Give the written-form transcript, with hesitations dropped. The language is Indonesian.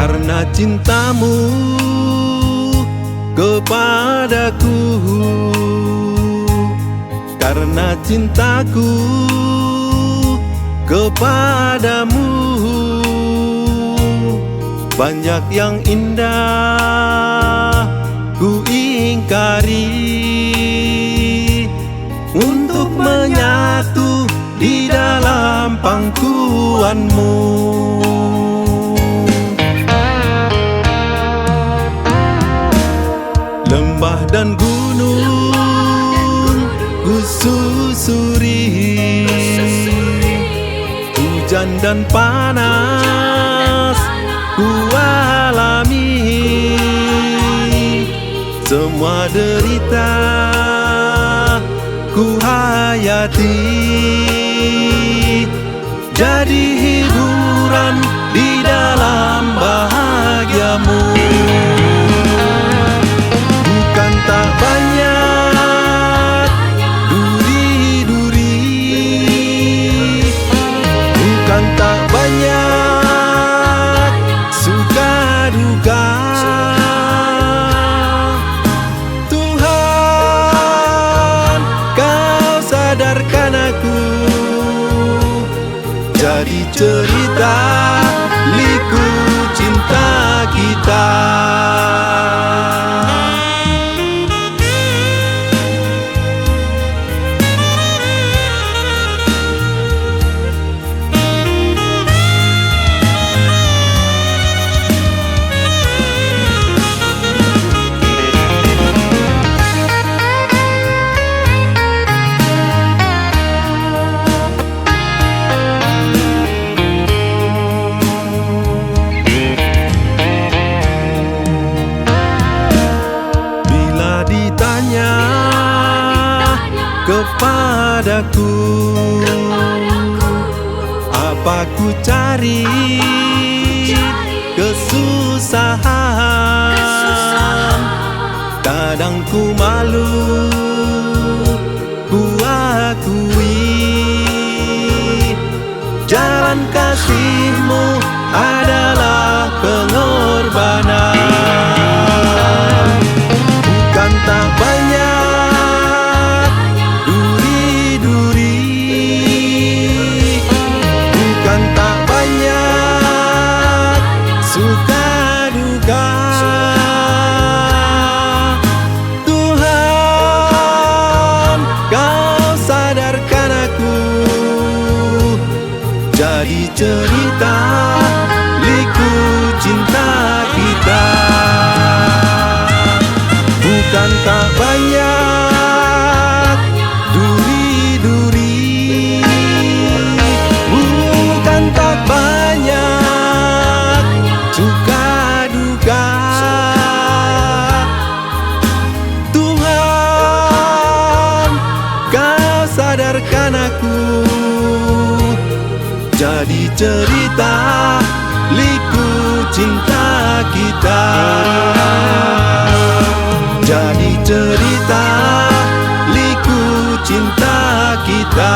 Karena cintamu kepadaku, karena cintaku kepadamu, banyak yang indah ku ingkari untuk menyatu di dalam pangkuanmu. Lembah dan gunung ku susuri, hujan dan panas ku alami, semua derita ku hayati, jadi hiburan di dalam bahagiamu. Bukan tak banyak duri-duri, bukan tak banyak suka duka. Tuhan, kau sadarkan aku, jadi cerita liku cinta kita. Kepadaku, apa ku cari kesusahan, kadang ku malu ku akui, jalan kasihmu adalah pengorbanan. Bukan tak banyak suka duka. Tuhan, kau sadarkan aku, jadi cerita liku cinta kita. Bukan tak banyak duri-duri, bukan tak banyak suka duka. Tuhan, kau sadarkan aku, jadi cerita liku cinta kita, jadi cerita liku cinta kita.